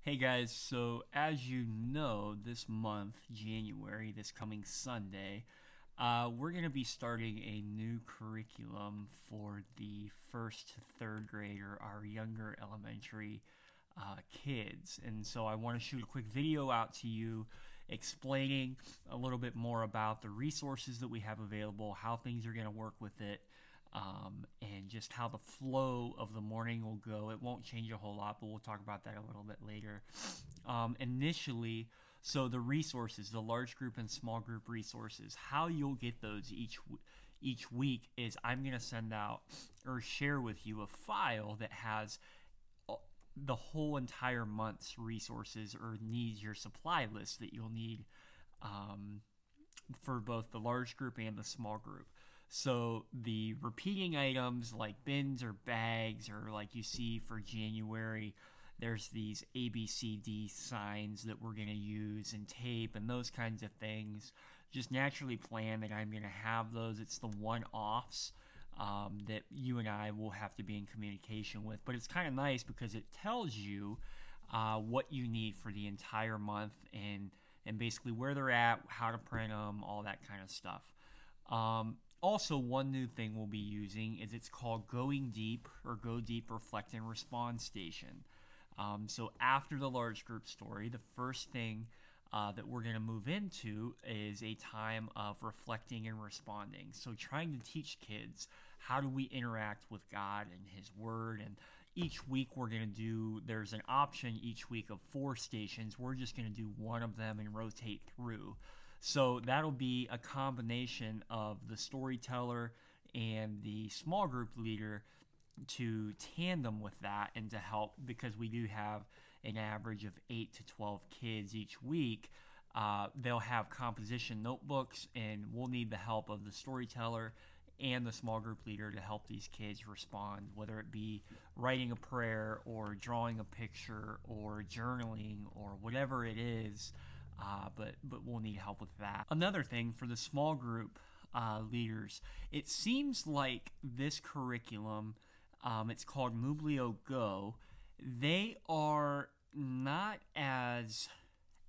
Hey guys, so as you know, this month, January, this coming Sunday, we're going to be starting a new curriculum for the first to third grader, our younger elementary kids. And so I want to shoot a quick video out to you explaining a little bit more about the resources that we have available, how things are going to work with it, and just how the flow of the morning will go. It won't change a whole lot, but we'll talk about that a little bit later. Initially, so the resources, the large group and small group resources, how you'll get those each week is I'm going to send out or share with you a file that has the whole entire month's resources or needs, your supply list that you'll need for both the large group and the small group. So the repeating items like bins or bags, or like you see for January, there's these ABCD signs that we're going to use and tape and those kinds of things. Just naturally plan that I'm going to have those. It's the one-offs that you and I will have to be in communication with. But it's kind of nice because it tells you what you need for the entire month and basically where they're at, how to print them, all that kind of stuff. Also, one new thing we'll be using is it's called Going Deep or Go Deep Reflect and Respond Station. So after the large group story, the first thing that we're going to move into is a time of reflecting and responding. So trying to teach kids how do we interact with God and His Word. And each week we're going to do, there's an option each week of 4 stations. We're just going to do one of them and rotate through. So that'll be a combination of the storyteller and the small group leader to tandem with that and to help, because we do have an average of 8 to 12 kids each week. They'll have composition notebooks, and we'll need the help of the storyteller and the small group leader to help these kids respond, whether it be writing a prayer or drawing a picture or journaling or whatever it is. But we'll need help with that. Another thing for the small group leaders, it seems like this curriculum, it's called Mooblio Go, they are not as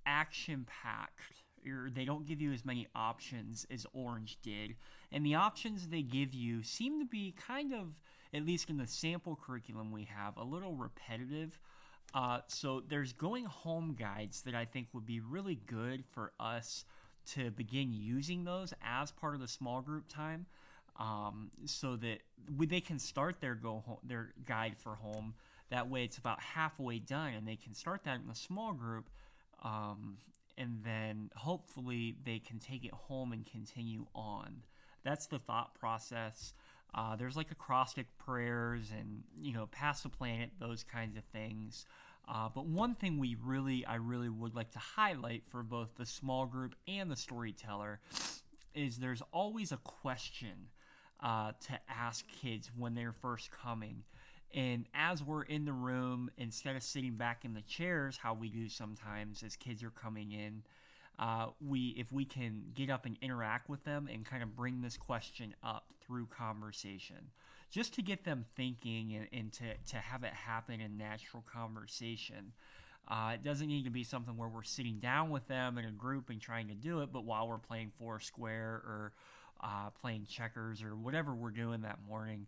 action-packed, or they don't give you as many options as Orange did, and the options they give you seem to be kind of, at least in the sample curriculum we have, a little repetitive. So there's going home guides that I think would be really good for us to begin using those as part of the small group time, so that they can start their guide for home. That way it's about halfway done and they can start that in the small group, and then hopefully they can take it home and continue on. That's the thought process. There's like acrostic prayers and, pass the planet, those kinds of things. But one thing I really would like to highlight for both the small group and the storyteller is there's always a question to ask kids when they're first coming. And as we're in the room, instead of sitting back in the chairs, how we do sometimes as kids are coming in, if we can get up and interact with them and kind of bring this question up through conversation, just to get them thinking and to have it happen in natural conversation. It doesn't need to be something where we're sitting down with them in a group and trying to do it, but while we're playing Foursquare or playing checkers or whatever we're doing that morning,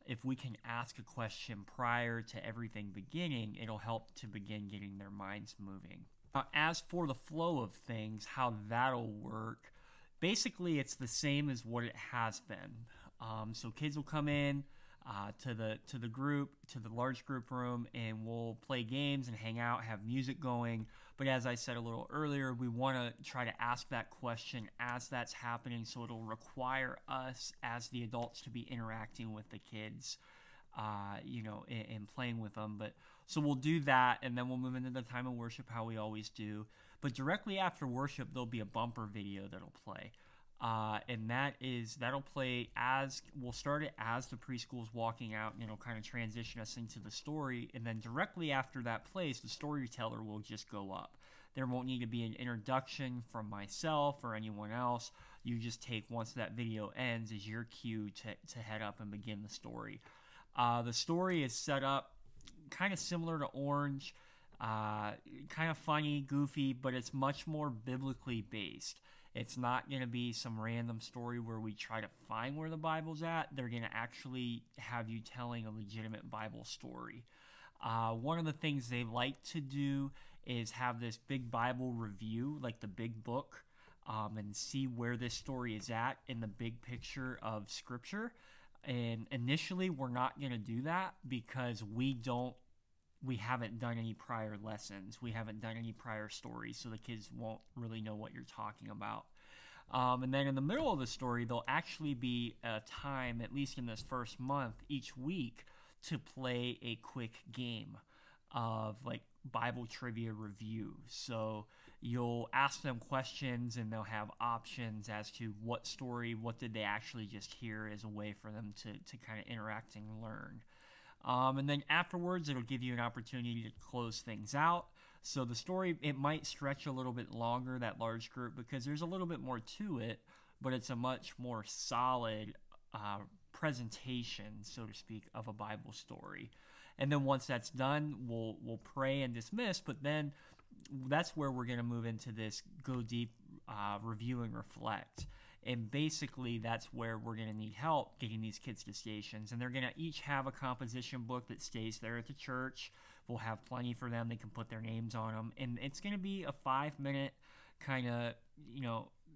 if we can ask a question prior to everything beginning, it'll help to begin getting their minds moving. As for the flow of things, how that'll work, basically it's the same as what it has been. So kids will come in to the group, to the large group room, and we'll play games and hang out, have music going. But as I said a little earlier, we want to try to ask that question as that's happening, so it'll require us as the adults to be interacting with the kids, and playing with them. But so we'll do that, and then we'll move into the time of worship how we always do. But directly after worship, there'll be a bumper video that'll play. And that'll play we'll start it as the preschool's walking out, and it'll kind of transition us into the story. And then directly after that plays, the storyteller will just go up. There won't need to be an introduction from myself or anyone else. You just take, once that video ends, as your cue to head up and begin the story. The story is set up kind of similar to Orange. kind of funny, goofy, but it's much more biblically based. It's not going to be some random story where we try to find where the Bible's at. They're going to actually have you telling a legitimate Bible story. One of the things they like to do is have this big Bible review, like the big book, and see where this story is at in the big picture of Scripture. And initially, we're not going to do that because we haven't done any prior lessons. We haven't done any prior stories, so the kids won't really know what you're talking about. And then in the middle of the story, there'll actually be a time, at least in this first month, each week, to play a quick game of like Bible trivia review. So you'll ask them questions and they'll have options as to what story, what did they actually just hear, as a way for them to kind of interact and learn. And then afterwards, it'll give you an opportunity to close things out. So the story, it might stretch a little bit longer, that large group, because there's a little bit more to it, but it's a much more solid presentation, so to speak, of a Bible story. And then once that's done, we'll pray and dismiss, but then that's where we're going to move into this go deep, review and reflect. And basically, that's where we're going to need help getting these kids to stations. And they're going to each have a composition book that stays there at the church. We'll have plenty for them. They can put their names on them. And it's going to be a 5-minute kind of,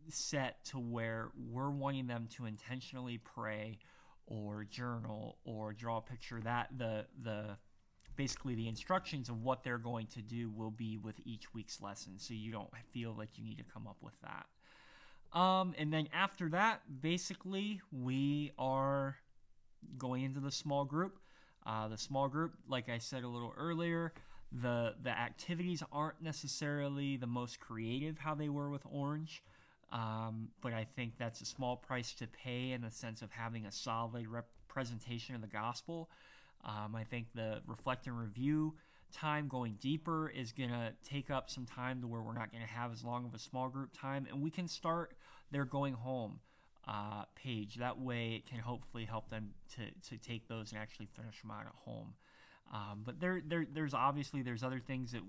set to where we're wanting them to intentionally pray or journal or draw a picture. That basically the instructions of what they're going to do will be with each week's lesson. So you don't feel like you need to come up with that. And then after that, basically, we are going into the small group. The small group, like I said a little earlier, the activities aren't necessarily the most creative how they were with Orange, but I think that's a small price to pay in the sense of having a solid representation of the gospel. I think the reflect and review time going deeper is going to take up some time to where we're not going to have as long of a small group time, and we can start their going home page. That way it can hopefully help them to take those and actually finish them out at home. But there's obviously there's other things that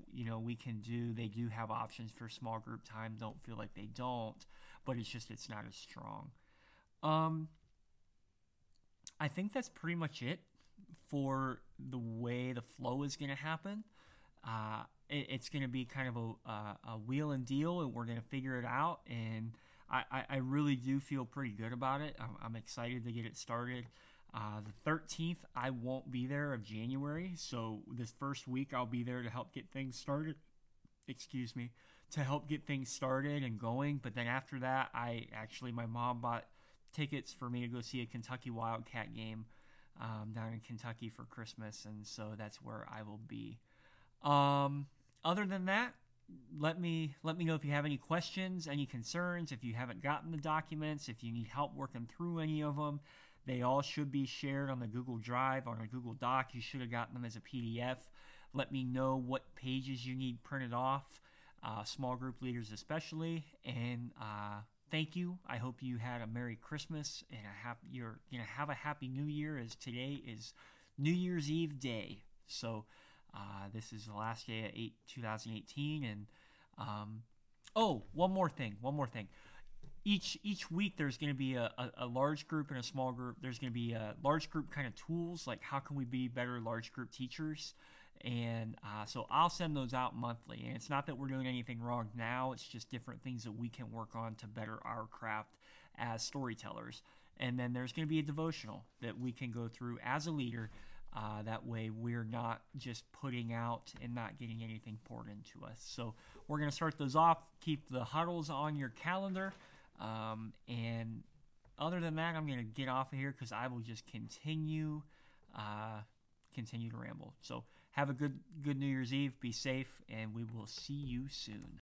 we can do. They do have options for small group time. Don't feel like they don't, but it's not as strong. I think that's pretty much it for the way the flow is going to happen. It's going to be kind of a wheel and deal, and we're going to figure it out. And I really do feel pretty good about it. I'm excited to get it started. The 13th, I won't be there of January, so this first week I'll be there to help get things started. To help get things started and going. But then after that, my mom bought tickets for me to go see a Kentucky Wildcat game down in Kentucky for Christmas, and so that's where I will be. Other than that, let me know if you have any questions, any concerns, if you haven't gotten the documents, if you need help working through any of them. They all should be shared on the Google Drive, on a Google Doc. You should have gotten them as a PDF. Let me know what pages you need printed off, small group leaders especially, and thank you. I hope you had a Merry Christmas and you're going to have a Happy New Year, as today is New Year's Eve day. So this is the last day of 2018. And one more thing. Each week there's going to be a large group and a small group. There's going to be a large group kind of tools, like how can we be better large group teachers. And so I'll send those out monthly. And it's not that we're doing anything wrong now. It's just different things that we can work on to better our craft as storytellers. And then there's going to be a devotional that we can go through as a leader. That way we're not just putting out and not getting anything poured into us. So we're going to start those off. Keep the huddles on your calendar. And other than that, I'm going to get off of here because I will just continue to ramble. So have a good New Year's Eve. Be safe, and we will see you soon.